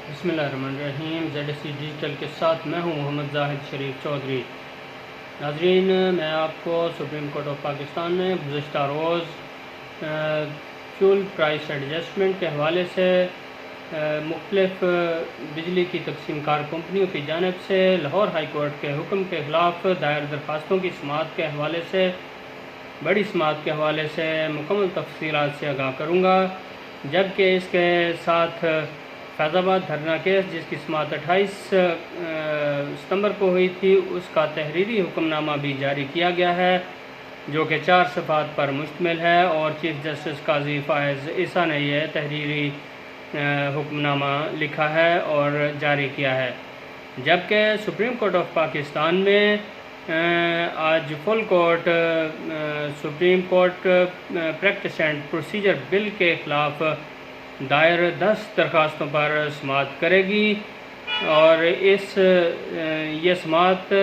بسم اللہ الرحمن الرحیم۔ ZSC ڈیجیٹل کے ساتھ میں ہوں محمد زاہد شریف چودھری۔ ناظرین، میں آپ کو سپریم کورٹ آف پاکستان میں گزشتہ روز فیول پرائس ایڈجسٹمنٹ کے حوالے سے مختلف بجلی کی تقسیم کار کمپنیوں کی جانب سے لاہور ہائی کورٹ کے حکم کے خلاف دائر درخواستوں کی سماعت کے حوالے سے بڑی سماعت کے حوالے سے مکمل تفصیلات سے آگاہ کروں گا، جبکہ اس کے ساتھ فیض آباد دھرنا کیس جس کی سماعت 28 ستمبر کو ہوئی تھی، اس کا تحریری حکم نامہ بھی جاری کیا گیا ہے، جو کہ 4 صفحات پر مشتمل ہے، اور چیف جسٹس قاضی فائز عیسیٰ نے یہ تحریری حکم نامہ لکھا ہے اور جاری کیا ہے۔ جبکہ سپریم کورٹ آف پاکستان میں آج full court supreme court practice and procedure bill کے خلاف دائر 10 درخواستوں پر سماعت کرے گی، اور یہ سماعت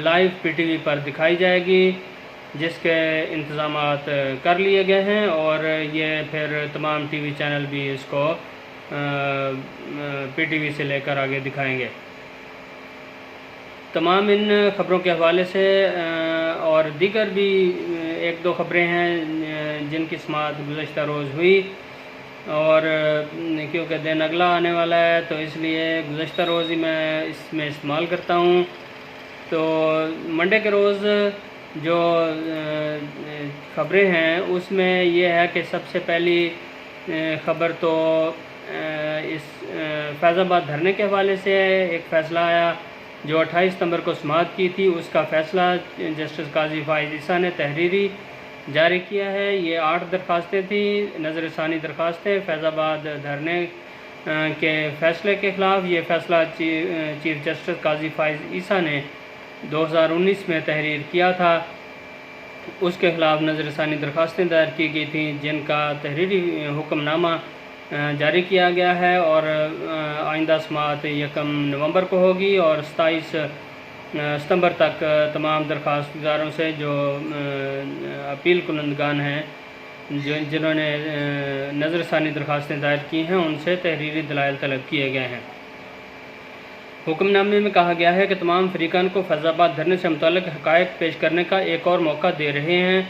لائیو PTV پر دکھائی جائے گی، جس کے انتظامات کر لیے گئے ہیں، اور یہ پھر تمام ٹی وی چینل بھی اس کو PTV سے لے کر آگے دکھائیں گے۔ تمام ان خبروں کے حوالے سے اور دیگر بھی 1-2 خبریں ہیں جن کی سماعت گزشتہ روز ہوئی، اور کیونکہ دن اگلا آنے والا ہے تو اس لیے گزشتہ روز ہی میں اس میں استعمال کرتا ہوں۔ تو منڈے کے روز جو خبریں ہیں اس میں یہ ہے کہ سب سے پہلی خبر تو اس فیض آباد دھرنے کے حوالے سے ایک فیصلہ آیا جو 28 ستمبر کو سماعت کی تھی، اس کا فیصلہ جسٹس قاضی فائز عیسیٰ نے تحریری جاری کیا ہے۔ یہ 8 درخواستیں تھیں، نظر ثانی درخواستیں فیض آباد دھرنے کے فیصلے کے خلاف۔ یہ فیصلہ چیف جسٹس قاضی فائز عیسیٰ نے 2019 میں تحریر کیا تھا، اس کے خلاف نظر ثانی درخواستیں دائر کی گئی تھیں، جن کا تحریری حکم نامہ جاری کیا گیا ہے، اور آئندہ سماعت 1 نومبر کو ہوگی، اور 27 ستمبر تک تمام درخواست گزاروں سے جو اپیل کنندگان ہیں جنہوں نے نظر ثانی درخواستیں دائر کی ہیں، ان سے تحریری دلائل طلب کیے گئے ہیں۔ حکم نامے میں کہا گیا ہے کہ تمام فریقین کو فیض آباد دھرنے سے متعلق حقائق پیش کرنے کا ایک اور موقع دے رہے ہیں۔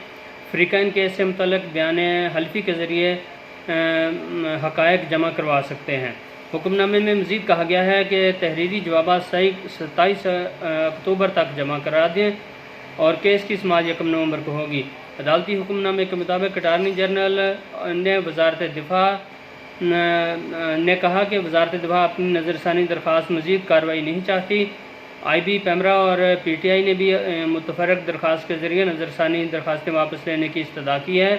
فریقین کیس سے متعلق بیان حلفی کے ذریعے حقائق جمع کروا سکتے ہیں۔ حکم نامے میں مزید کہا گیا ہے کہ تحریری جوابات 27 اکتوبر تک جمع کرا دیں، اور کیس کی سماعت 1 نومبر کو ہوگی۔ عدالتی حکم نامے کے مطابق اٹارنی جنرل نے وزارت دفاع نے کہا کہ وزارت دفاع اپنی نظر ثانی درخواست مزید کارروائی نہیں چاہتی۔ IB، پیمرا اور PTI نے بھی متفرق درخواست کے ذریعے نظر ثانی درخواستیں واپس لینے کی استدعا کی ہے،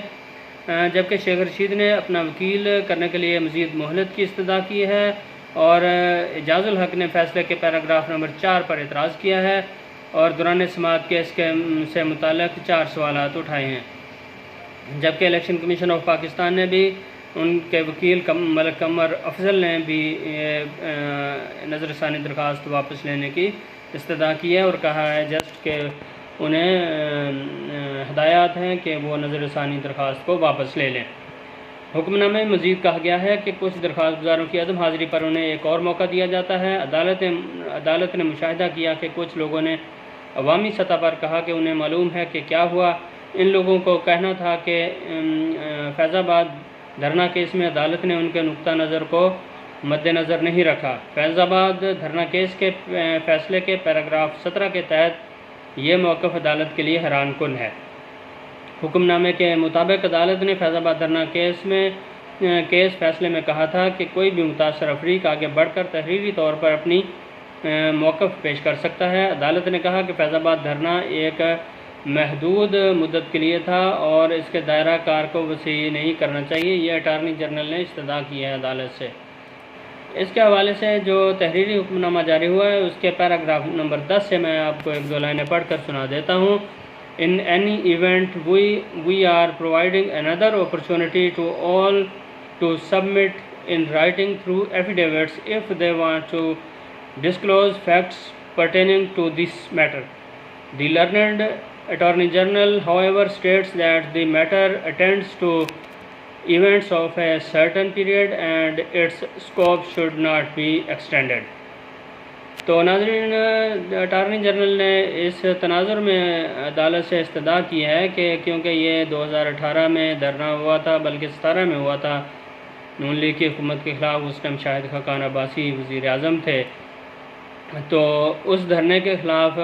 جبکہ شیخ رشید نے اپنا وکیل کرنے کے لیے مزید مہلت کی استدعا کی ہے، اور اعجاز الحق نے فیصلے کے پیراگراف نمبر 4 پر اعتراض کیا ہے، اور دوران سماعت کیس سے متعلق 4 سوالات اٹھائے ہیں۔ جبکہ الیکشن کمیشن آف پاکستان نے بھی، ان کے وکیل ملک قمر افضل نے بھی نظر ثانی درخواست واپس لینے کی استدعا کی ہے، اور کہا ہے جسٹ کہ انہیں ہدایات ہیں کہ وہ نظر ثانی درخواست کو واپس لے لیں۔ حکم نامے میں مزید کہا گیا ہے کہ کچھ درخواست گزاروں کی عدم حاضری پر انہیں ایک اور موقع دیا جاتا ہے۔ عدالت نے مشاہدہ کیا کہ کچھ لوگوں نے عوامی سطح پر کہا کہ انہیں معلوم ہے کہ کیا ہوا۔ ان لوگوں کو کہنا تھا کہ فیض آباد دھرنا کیس میں عدالت نے ان کے نقطہ نظر کو مد نظر نہیں رکھا۔ فیض آباد دھرنا کیس کے فیصلے کے پیراگراف 17 کے تحت یہ موقف عدالت کے لیے حیران کن ہے۔ حکم نامے کے مطابق عدالت نے فیض آباد دھرنا کیس فیصلے میں کہا تھا کہ کوئی بھی متاثرہ فریق آگے بڑھ کر تحریری طور پر اپنی موقف پیش کر سکتا ہے۔ عدالت نے کہا کہ فیض آباد دھرنا ایک محدود مدت کے لیے تھا، اور اس کے دائرہ کار کو وسیع نہیں کرنا چاہیے۔ یہ اٹارنی جنرل نے استدعا کی ہے عدالت سے۔ اس کے حوالے سے جو تحریری حکم نامہ جاری ہوا ہے، اس کے پیراگراف نمبر 10 سے میں آپ کو 1-2 لائنیں پڑھ کر سنا دیتا ہوں۔ In any event, we are providing another opportunity to all to submit in writing through affidavits if they want to disclose facts pertaining to this matter. The learned Attorney General, however, states that the matter attends to events of a certain period and its scope should not be extended. تو ناظرین، attorney general نے اس تناظر میں عدالت سے استدعا کی ہے کہ کیونکہ یہ 2018 میں دھرنا ہوا تھا، بلکہ 17 میں ہوا تھا، نون لیگ کی حکومت کے خلاف، اس ٹائم شاہد خاقان عباسی وزیر اعظم تھے، تو اس دھرنے کے خلاف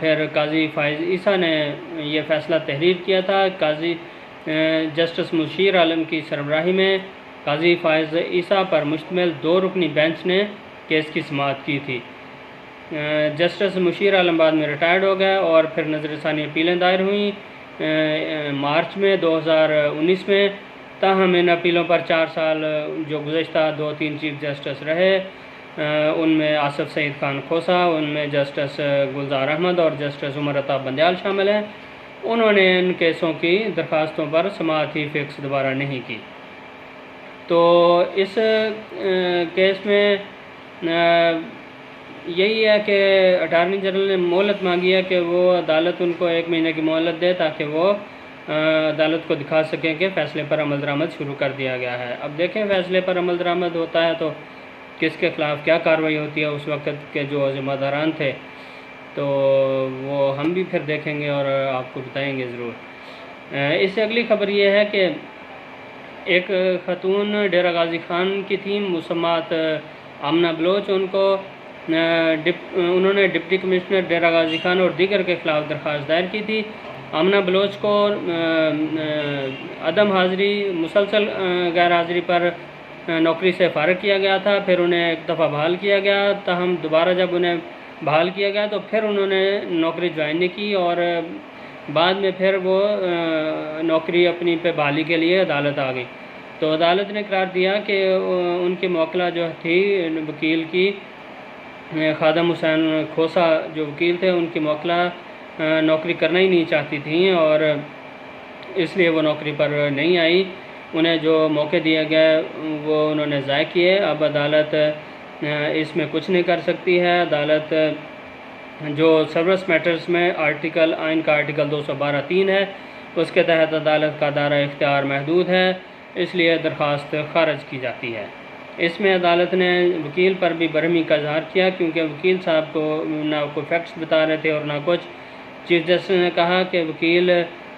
پھر قاضی فائز عیسیٰ نے یہ فیصلہ تحریر کیا تھا۔ قاضی جسٹس مشیر عالم کی سربراہی میں قاضی فائز عیسیٰ پر مشتمل 2 رکنی بینچ نے کیس کی سماعت کی تھی۔ جسٹس مشیر عالم بعد میں ریٹائرڈ ہو گئے اور پھر نظر ثانی اپیلیں دائر ہوئیں مارچ میں 2019 میں، تاہم ان اپیلوں پر 4 سال جو گزشتہ 2-3 چیف جسٹس رہے، ان میں آصف سعید خان کھوسہ، ان میں جسٹس گلزار احمد اور جسٹس عمر عطا بندیال شامل ہیں، انہوں نے ان کیسوں کی درخواستوں پر سماعت ہی فکس دوبارہ نہیں کی۔ تو اس کیس میں یہی ہے کہ اٹارنی جنرل نے مہلت مانگی ہے کہ وہ عدالت ان کو 1 مہینے کی مہلت دے تاکہ وہ عدالت کو دکھا سکیں کہ فیصلے پر عمل درآمد شروع کر دیا گیا ہے۔ اب دیکھیں فیصلے پر عمل درآمد ہوتا ہے تو کس کے خلاف کیا کارروائی ہوتی ہے، اس وقت کے جو ذمہ داران تھے تو وہ ہم بھی پھر دیکھیں گے اور آپ کو بتائیں گے ضرور۔ اس سے اگلی خبر یہ ہے کہ ایک خاتون ڈیرہ غازی خان کی تھی مسمات آمنہ بلوچ، انہوں نے ڈپٹی کمشنر ڈیرہ غازی خان اور دیگر کے خلاف درخواست دائر کی تھی۔ آمنہ بلوچ کو عدم حاضری، مسلسل غیر حاضری پر نوکری سے فارغ کیا گیا تھا، پھر انہیں ایک دفعہ بحال کیا گیا، تاہم دوبارہ جب انہیں بحال کیا گیا تو پھر انہوں نے نوکری جوائن نہیں کی اور بعد میں پھر وہ نوکری اپنی پہ بحالی کے لیے عدالت آ گئی۔ تو عدالت نے قرار دیا کہ ان کی موکلہ جو تھی وکیل کی، خادم حسین کھوسہ جو وکیل تھے، ان کی موکلہ نوکری کرنا ہی نہیں چاہتی تھیں اور اس لیے وہ نوکری پر نہیں آئی، انہیں جو موقع دیا گیا وہ انہوں نے ضائع کیے۔ اب عدالت اس میں کچھ نہیں کر سکتی ہے۔ عدالت جو سروس میٹرز میں آئین کا آرٹیکل 212(3) ہے، اس کے تحت عدالت کا دائرہ اختیار محدود ہے، اس لیے درخواست خارج کی جاتی ہے۔ اس میں عدالت نے وکیل پر بھی برہمی کا اظہار کیا کیونکہ وکیل صاحب کو نہ کوئی فیکٹس بتا رہے تھے اور نہ کچھ۔ چیف جسٹس نے کہا کہ وکیل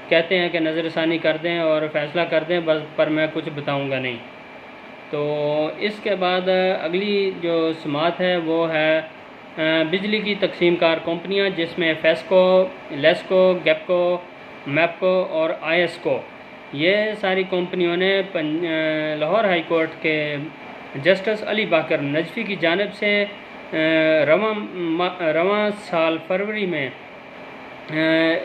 کہتے ہیں کہ نظر ثانی کر دیں اور فیصلہ کر دیں، بس پر میں کچھ بتاؤں گا نہیں۔ تو اس کے بعد اگلی جو سماعت ہے وہ ہے بجلی کی تقسیم کار کمپنیاں، جس میں فیسکو، لیسکو، گیپکو، میپکو اور آئیسکو، یہ ساری کمپنیوں نے لاہور ہائی کورٹ کے جسٹس علی باقر نجفی کی جانب سے رواں سال فروری میں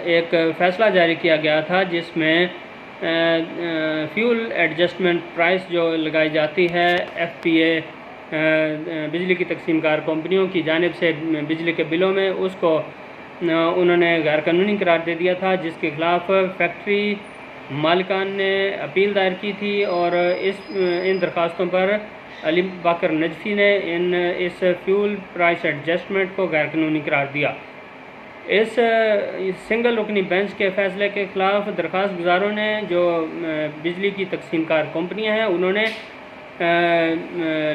ایک فیصلہ جاری کیا گیا تھا، جس میں فیول ایڈجسٹمنٹ پرائس جو لگائی جاتی ہے FPA بجلی کی تقسیم کار کمپنیوں کی جانب سے بجلی کے بلوں میں، اس کو انہوں نے غیر قانونی قرار دے دیا تھا، جس کے خلاف فیکٹری مالکان نے اپیل دائر کی تھی اور ان درخواستوں پر علی باقر نجفی نے اس فیول پرائس ایڈجسٹمنٹ کو غیر قانونی قرار دیا۔ اس سنگل رکنی بینچ کے فیصلے کے خلاف درخواست گزاروں نے، جو بجلی کی تقسیم کار کمپنیاں ہیں، انہوں نے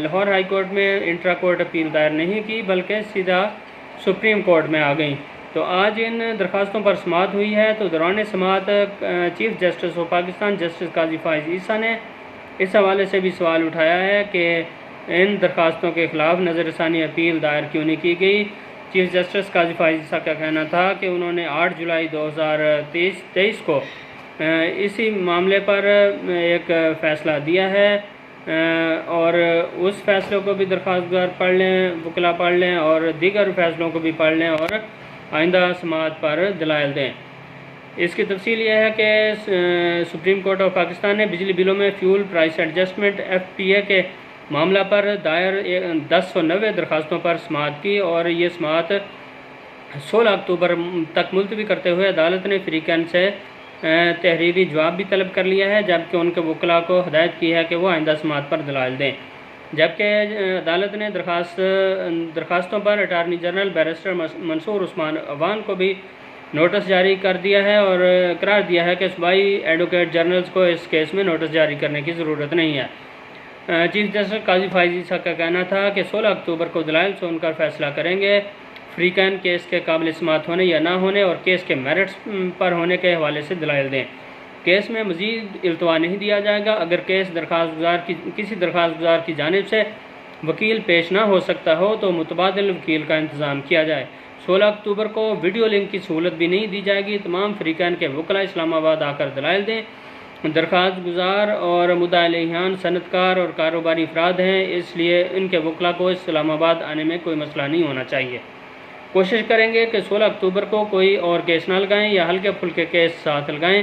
لاہور ہائی کورٹ میں انٹرا کورٹ اپیل دائر نہیں کی بلکہ سیدھا سپریم کورٹ میں آ گئیں۔ تو آج ان درخواستوں پر سماعت ہوئی ہے۔ تو دوران سماعت chief justice of Pakistan justice قاضی فائز عیسیٰ نے اس حوالے سے بھی سوال اٹھایا ہے کہ ان درخواستوں کے خلاف نظر ثانی اپیل دائر کیوں نہیں کی گئی۔ چیف جسٹس قاضی فائز عیسیٰ کا کہنا تھا کہ انہوں نے 8 جولائی 2023 کو اسی معاملے پر ایک فیصلہ دیا ہے اور اس فیصلے کو بھی درخواست گزار پڑھ لیں، وکلا پڑھ لیں اور دیگر فیصلوں کو بھی پڑھ لیں اور آئندہ سماعت پر دلائل دیں۔ اس کی تفصیل یہ ہے کہ سپریم کورٹ آف پاکستان نے بجلی بلوں میں فیول پرائس ایڈجسٹمنٹ FPA کے معاملہ پر دائر 1090 درخواستوں پر سماعت کی اور یہ سماعت 16 اکتوبر تک ملتوی کرتے ہوئے عدالت نے فریقین سے تحریری جواب بھی طلب کر لیا ہے، جبکہ ان کے وکلاء کو ہدایت کی ہے کہ وہ آئندہ سماعت پر دلائل دیں۔ جبکہ عدالت نے درخواستوں پر اٹارنی جنرل بیرسٹر منصور عثمان عوان کو بھی نوٹس جاری کر دیا ہے اور قرار دیا ہے کہ صوبائی ایڈوکیٹ جنرلز کو اس کیس میں نوٹس جاری کرنے کی ضرورت نہیں ہے۔ چیف جسٹس قاضی فائز عیسیٰ کا کہنا تھا کہ 16 اکتوبر کو دلائل سن کر فیصلہ کریں گے۔ فریقین کیس کے قابل سماعت ہونے یا نہ ہونے اور کیس کے میرٹس پر ہونے کے حوالے سے دلائل دیں۔ کیس میں مزید التوا نہیں دیا جائے گا۔ اگر کیس کسی درخواست گزار کی جانب سے وکیل پیش نہ ہو سکتا ہو تو متبادل وکیل کا انتظام کیا جائے۔ 16 اکتوبر کو ویڈیو لنک کی سہولت بھی نہیں دی جائے گی۔ تمام فریقین کے وکلاء اسلام آباد آ کر دلائل دیں۔ درخواست گزار اور مدعی علیہان صنعت کار اور کاروباری افراد ہیں، اس لیے ان کے وکلاء کو اسلام آباد آنے میں کوئی مسئلہ نہیں ہونا چاہیے۔ کوشش کریں گے کہ 16 اکتوبر کو کوئی اور کیس نہ لگائیں یا ہلکے پھلکے کیس ساتھ لگائیں۔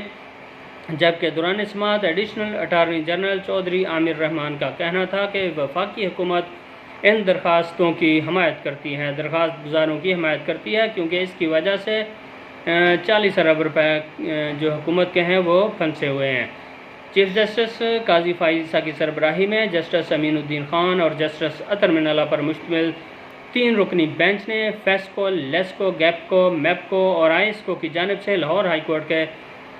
جبکہ دوران سماعت ایڈیشنل اٹارنی جنرل چودھری عامر رحمان کا کہنا تھا کہ وفاقی حکومت ان درخواستوں کی حمایت کرتی ہے، درخواست گزاروں کی حمایت کرتی ہے، کیونکہ اس کی وجہ سے 40 ارب روپے جو حکومت کے ہیں وہ پھنسے ہوئے ہیں۔ چیف جسٹس قاضی فائز عیسیٰ کی سربراہی میں جسٹس امین الدین خان اور جسٹس اطہر من اللہ پر مشتمل 3 رکنی بینچ نے فیسکو، لیسکو، گیپکو، میپکو اور آئسکو کی جانب سے لاہور ہائی کورٹ کے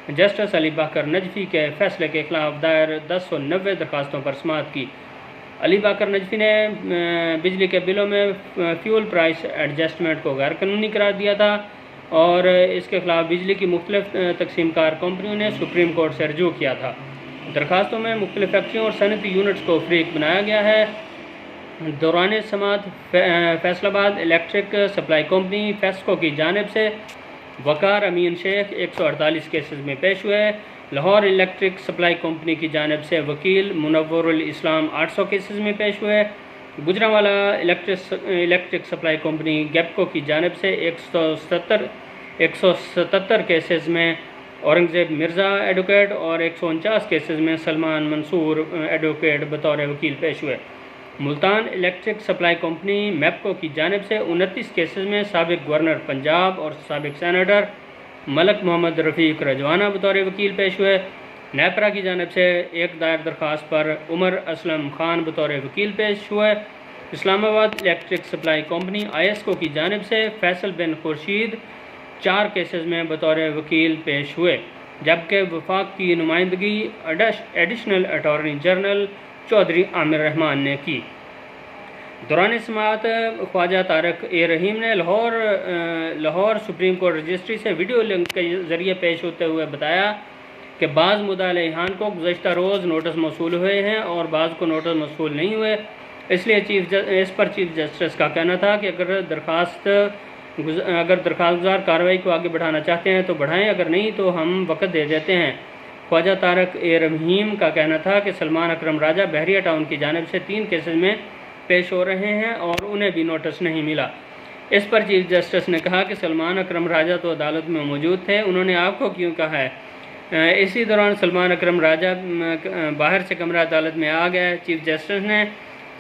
جسٹس علی باقر نجفی کے فیصلے کے خلاف دائر 1090 درخواستوں پر سماعت کی۔ علی باقر نجفی نے بجلی کے بلوں میں فیول پرائس ایڈجسٹمنٹ کو غیر قانونی قرار دیا تھا اور اس کے خلاف بجلی کی مختلف تقسیم کار کمپنیوں نے سپریم کورٹ سے رجوع کیا تھا۔ درخواستوں میں مختلف فیکٹریوں اور صنعتی یونٹس کو فریق بنایا گیا ہے۔ دوران سماعت فیصل آباد الیکٹرک سپلائی کمپنی فیسکو کی جانب سے وقار امین شیخ 148 کیسز میں پیش ہوئے۔ لاہور الیکٹرک سپلائی کمپنی کی جانب سے وکیل منور الاسلام 800 کیسز میں پیش ہوئے۔ گجرانوالہ الیکٹرک سپلائی کمپنی گیپکو کی جانب سے 177 کیسز میں اورنگزیب مرزا ایڈوکیٹ اور 149 کیسز میں سلمان منصور ایڈوکیٹ بطور وکیل پیش ہوئے۔ Multan electric supply company MEPCO کی جانب سے 29 کیسز میں سابق گورنر پنجاب اور سابق سینیٹر ملک محمد رفیق رجوانہ بطور وکیل پیش ہوئے۔ نیپرا کی جانب سے ایک دائر درخواست پر عمر اسلم خان بطور وکیل پیش ہوئے۔ اسلام آباد الیکٹرک سپلائی کمپنی آئسکو کی جانب سے فیصل بن خورشید 4 کیسز میں بطور وکیل پیش ہوئے، جبکہ وفاق کی نمائندگی ایڈیشنل اٹارنی جنرل چودھری عامر رحمان نے کی۔ دوران سماعت خواجہ طارق اے رحیم نے لاہور سپریم کورٹ رجسٹری سے ویڈیو لنک کے ذریعے پیش ہوتے ہوئے بتایا کہ بعض مدعی علیہان کو گزشتہ روز نوٹس موصول ہوئے ہیں اور بعض کو نوٹس موصول نہیں ہوئے، اس لیے اس پر چیف جسٹس کا کہنا تھا کہ اگر درخواست گزار کارروائی کو آگے بڑھانا چاہتے ہیں تو بڑھائیں، اگر نہیں تو ہم وقت دے دیتے ہیں۔ خواجہ طارق اے رحیم کا کہنا تھا کہ سلمان اکرم راجہ بحریہ ٹاؤن کی جانب سے 3 کیسز میں پیش ہو رہے ہیں اور انہیں بھی نوٹس نہیں ملا۔ اس پر چیف جسٹس نے کہا کہ سلمان اکرم راجہ تو عدالت میں موجود تھے، انہوں نے آپ کو کیوں کہا ہے؟ اسی دوران سلمان اکرم راجہ باہر سے کمرہ عدالت میں آ گئے۔ چیف جسٹس نے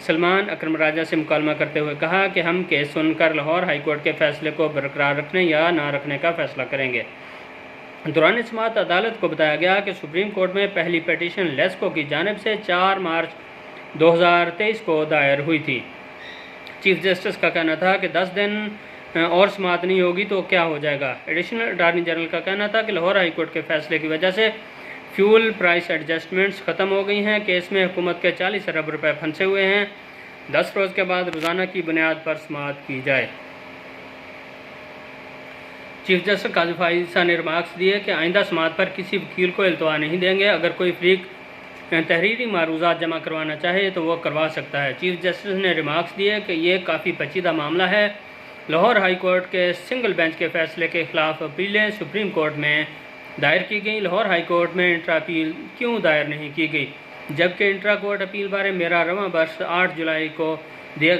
سلمان اکرم راجہ سے مکالمہ کرتے ہوئے کہا کہ ہم کیس سن کر لاہور ہائی کورٹ کے فیصلے کو برقرار رکھنے یا نہ رکھنے کا فیصلہ کریں گے۔ دوران سماعت عدالت کو بتایا گیا کہ سپریم کورٹ میں پہلی پیٹیشن لیسکو کی جانب سے 4 مارچ 2023 کو دائر ہوئی تھی۔ چیف جسٹس کا کہنا تھا کہ 10 دن اور سماعت نہیں ہوگی تو کیا ہو جائے گا۔ ایڈیشنل اٹارنی جنرل کا کہنا تھا کہ لاہور ہائی کورٹ کے فیصلے کی وجہ سے فیول پرائس ایڈجسٹمنٹس ختم ہو گئی ہیں، کیس میں حکومت کے 40 ارب روپے پھنسے ہوئے ہیں، 10 روز کے بعد روزانہ کی بنیاد پر سماعت کی جائے۔ چیف جسٹس قاضی فائز عیسیٰ نے ریمارکس دیے کہ آئندہ سماعت پر کسی وکیل کو التوا نہیں دیں گے، اگر کوئی فریق تحریری معروضات جمع کروانا چاہے تو وہ کروا سکتا ہے۔ چیف جسٹس نے ریمارکس دیے کہ یہ کافی پیچیدہ معاملہ ہے، لاہور ہائی کورٹ کے سنگل بینچ کے فیصلے کے خلاف اپیلیں سپریم کورٹ میں دائر کی گئیں، لاہور ہائی کورٹ میں انٹرا اپیل کیوں دائر نہیں کی گئی؟ جبکہ انٹرا کورٹ اپیل بارے میرا رواں برس 8 جولائی کو دیا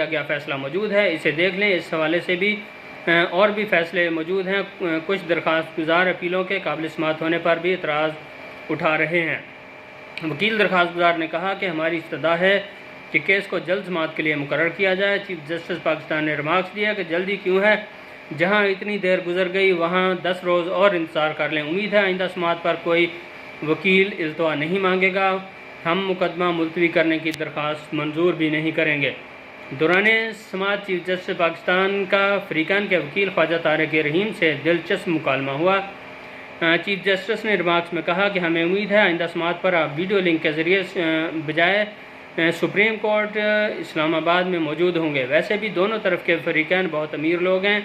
گیا فیصلہ موجود ہے، اسے دیکھ لیں۔ اس حوالے سے بھی اور بھی فیصلے موجود ہیں۔ کچھ درخواست گزار اپیلوں کے قابل سماعت ہونے پر بھی اعتراض اٹھا رہے ہیں۔ وکیل درخواست گزار نے کہا کہ ہماری استدعا ہے کہ کیس کو جلد سماعت کے لیے مقرر کیا جائے۔ چیف جسٹس پاکستان نے ریمارکس دیا کہ جلدی کیوں ہے، جہاں اتنی دیر گزر گئی وہاں 10 روز اور انتظار کر لیں، امید ہے آئندہ سماعت پر کوئی وکیل التوا نہیں مانگے گا، ہم مقدمہ ملتوی کرنے کی درخواست منظور بھی نہیں کریں گے۔ دوران سماعت چیف جسٹس پاکستان کا فریقان کے وکیل خواجہ طارق رحیم سے دلچسپ مکالمہ ہوا۔ چیف جسٹس نے ریمارکس میں کہا کہ ہمیں امید ہے آئندہ سماعت پر آپ ویڈیو لنک کے ذریعے بجائے سپریم کورٹ اسلام آباد میں موجود ہوں گے۔ ویسے بھی دونوں طرف کے فریقین بہت امیر لوگ ہیں۔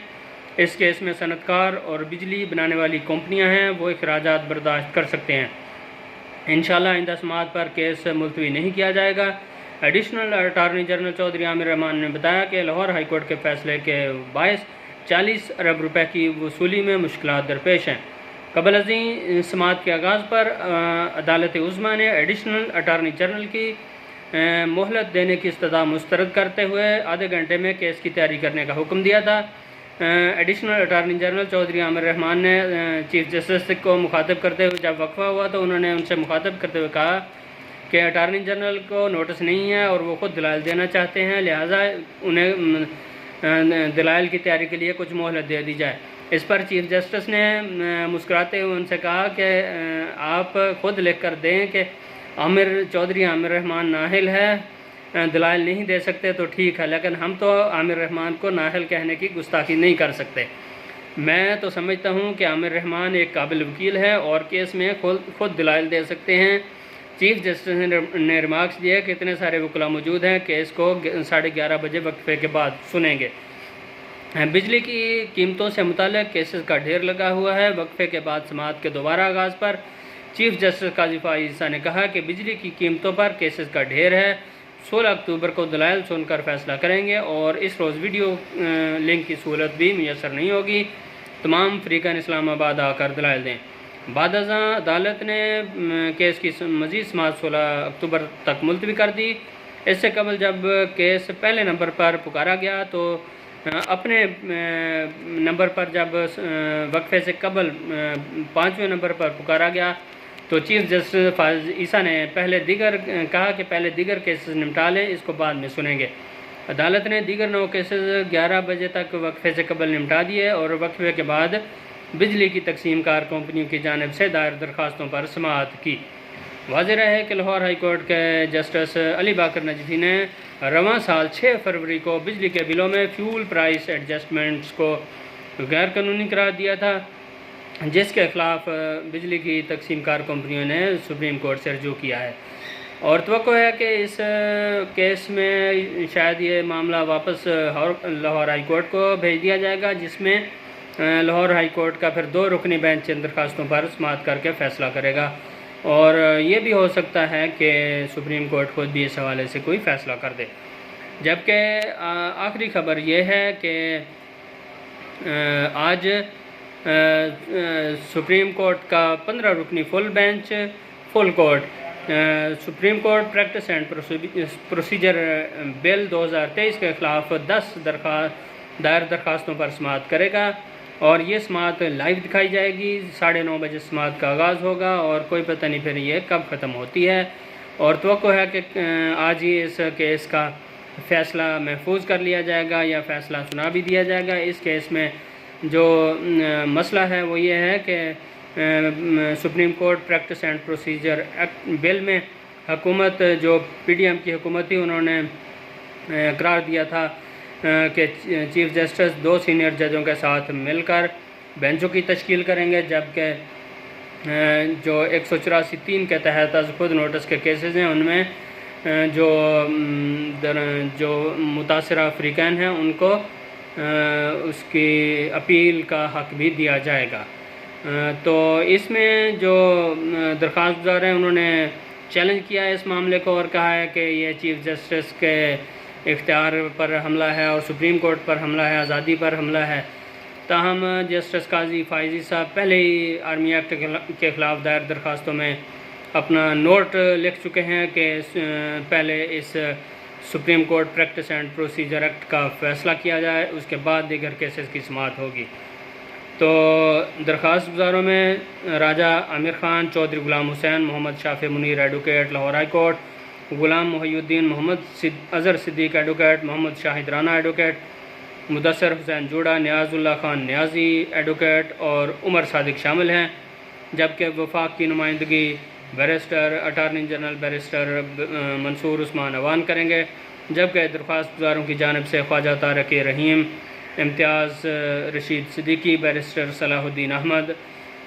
اس کیس میں صنعت کار اور بجلی بنانے والی کمپنیاں ہیں، وہ اخراجات برداشت کر سکتے ہیں۔ انشاءاللہ آئندہ سماعت پر کیس ملتوی نہیں کیا جائے گا۔ ایڈیشنل اٹارنی جنرل چودھری عامر رحمان نے بتایا کہ لاہور ہائی کورٹ کے فیصلے کے باعث 40 ارب روپے کی وصولی میں مشکلات درپیش ہیں۔ قبل ازیں سماعت کے آغاز پر عدالت عظمیٰ نے ایڈیشنل اٹارنی جنرل کی مہلت دینے کی استدعا مسترد کرتے ہوئے آدھے گھنٹے میں کیس کی تیاری کرنے کا حکم دیا تھا۔ ایڈیشنل اٹارنی جنرل چودھری عامر رحمان نے چیف جسٹس کو مخاطب کرتے ہوئے جب وقفہ ہوا تو انہوں نے ان سے مخاطب کرتے ہوئے کہا کہ اٹارنی جنرل کو نوٹس نہیں ہے اور وہ خود دلائل دینا چاہتے ہیں، لہٰذا انہیں دلائل کی تیاری کے لیے کچھ مہلت دے دی جائے۔ اس پر چیف جسٹس نے مسکراتے ہوئے ان سے کہا کہ آپ خود لکھ کر دیں کہ چودھری عامر رحمان نااہل ہے، دلائل نہیں دے سکتے تو ٹھیک ہے، لیکن ہم تو عامر رحمان کو نااہل کہنے کی گستاخی نہیں کر سکتے۔ میں تو سمجھتا ہوں کہ عامر رحمان ایک قابل وکیل ہے اور کیس میں خود دلائل دے سکتے ہیں۔ چیف جسٹس نے ریمارکس دیا کہ اتنے سارے وکلاء موجود ہیں، کیس کو 11:30 بجے وقفے کے بعد سنیں گے۔ بجلی کی قیمتوں سے متعلق کیسز کا ڈھیر لگا ہوا ہے۔ وقفے کے بعد سماعت کے دوبارہ آغاز پر چیف جسٹس قاضی فائز عیسیٰ نے کہا کہ بجلی کی قیمتوں پر کیسز کا ڈھیر ہے، 16 اکتوبر کو دلائل سن کر فیصلہ کریں گے اور اس روز ویڈیو لنک کی سہولت بھی میسر نہیں ہوگی۔ تمام فریقین اسلام آباد آ کر دلائل دیں۔ بعد ازاں عدالت نے کیس کی مزید سماعت 16 اکتوبر تک ملتوی کر دی۔ اس سے قبل جب کیس پہلے نمبر پر پکارا گیا تو اپنے نمبر پر جب وقفے سے قبل 5ویں نمبر پر پکارا گیا تو چیف جسٹس فائز عیسیٰ نے کہا کہ پہلے دیگر کیسز نمٹا لیں، اس کو بعد میں سنیں گے۔ عدالت نے دیگر 9 کیسز 11 بجے تک وقفے سے قبل نمٹا دیے اور وقفے کے بعد بجلی کی تقسیم کار کمپنیوں کی جانب سے دائر درخواستوں پر سماعت کی۔ واضح رہے کہ لاہور ہائی کورٹ کے جسٹس علی باقر نجفی نے رواں سال 6 فروری کو بجلی کے بلوں میں فیول پرائس ایڈجسٹمنٹس کو غیر قانونی قرار دیا تھا، جس کے خلاف بجلی کی تقسیم کار کمپنیوں نے سپریم کورٹ سے رجوع کیا ہے اور توقع ہے کہ اس کیس میں شاید یہ معاملہ واپس لاہور ہائی کورٹ کو بھیج دیا جائے گا، جس میں لاہور ہائی کورٹ کا پھر 2 رکنی بینچ ان درخواستوں پر سماعت کر کے فیصلہ کرے گا اور یہ بھی ہو سکتا ہے کہ سپریم کورٹ خود بھی اس حوالے سے کوئی فیصلہ کر دے۔ جبکہ آخری خبر یہ ہے کہ آج سپریم کورٹ کا 15 رکنی full court supreme court practice and procedure bill 2023 کے خلاف 10 دائر درخواستوں پر سماعت کرے گا اور یہ سماعت لائیو دکھائی جائے گی۔ 9:30 بجے سماعت کا آغاز ہوگا اور کوئی پتہ نہیں پھر یہ کب ختم ہوتی ہے اور توقع ہے کہ آج ہی اس کیس کا فیصلہ محفوظ کر لیا جائے گا یا فیصلہ سنا بھی دیا جائے گا۔ اس کیس میں جو مسئلہ ہے وہ یہ ہے کہ supreme court practice and procedure act bill میں حکومت جو پی ڈی ایم کی حکومت تھی، انہوں نے قرار دیا تھا کہ چیف جسٹس 2 سینئر ججوں کے ساتھ مل کر بینچوں کی تشکیل کریں گے، جبکہ جو 184(3) کے تحت از خود نوٹس کے کیسز ہیں ان میں جو متاثرہ فریقین ہیں ان کو اس کی اپیل کا حق بھی دیا جائے گا۔ تو اس میں جو درخواست گزار ہیں انہوں نے چیلنج کیا ہے اس معاملے کو اور کہا ہے کہ یہ چیف جسٹس کے اختیار پر حملہ ہے اور سپریم کورٹ پر حملہ ہے، آزادی پر حملہ ہے۔ تاہم جسٹس قاضی فائز عیسیٰ پہلے ہی آرمی ایکٹ کے خلاف دائر درخواستوں میں اپنا نوٹ لکھ چکے ہیں کہ پہلے اس supreme court practice and procedure act کا فیصلہ کیا جائے، اس کے بعد دیگر کیسز کی سماعت ہوگی۔ تو درخواست گزاروں میں راجہ عامر Khan, Chaudhry Ghulam Hussain, Muhammad Shafi Munir advocate Lahore high court, Ghulam Mohi Uddin Muhammad Azhar Siddique advocate, Muhammad Shahid Rana advocate, Mudassar Hussain Jora, Niaz اللہ خان نیازی ایڈوکیٹ اور عمر صادق شامل ہیں، جبکہ وفاق کی نمائندگی بیرسٹر اٹارنی جنرل بیرسٹر منصور عثمان عوان کریں گے، جبکہ درخواست گزاروں کی جانب سے خواجہ طارق رحیم، امتیاز رشید صدیقی، بیرسٹر صلاح الدین احمد،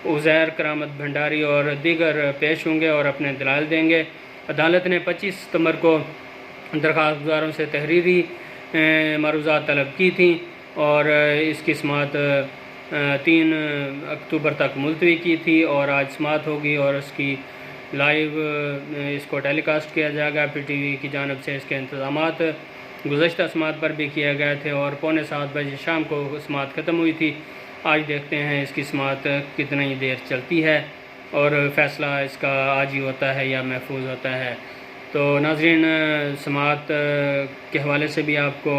عزیر کرامت بھنڈاری اور دیگر پیش ہوں گے اور اپنے دلائل دیں گے۔ عدالت نے 25 ستمبر کو درخواست گزاروں سے تحریری معروضات طلب کی تھیں اور اس کی سماعت 3 اکتوبر تک ملتوی کی تھی، اور آج سماعت ہوگی اور اس کی لائیو اس کو ٹیلی کاسٹ کیا جائے گا۔ پی ٹی وی کی جانب سے اس کے انتظامات گزشتہ سماعت پر بھی کیے گئے تھے اور 6:45 بجے شام کو سماعت ختم ہوئی تھی۔ آج دیکھتے ہیں اس کی سماعت کتنی دیر چلتی ہے اور فیصلہ اس کا آج ہی ہوتا ہے یا محفوظ ہوتا ہے۔ تو ناظرین، سماعت کے حوالے سے بھی آپ کو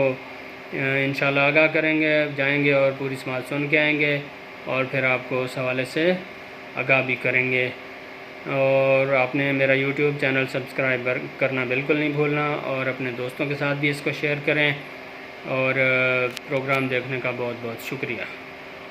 انشاءاللہ آگاہ کریں گے، جائیں گے اور پوری سماعت سن کے آئیں گے اور پھر آپ کو اس حوالے سے آگاہ بھی کریں گے۔ اور آپ نے میرا یوٹیوب چینل سبسکرائب کرنا بالکل نہیں بھولنا، اور اپنے دوستوں کے ساتھ بھی اس کو شیئر کریں، اور پروگرام دیکھنے کا بہت بہت شکریہ۔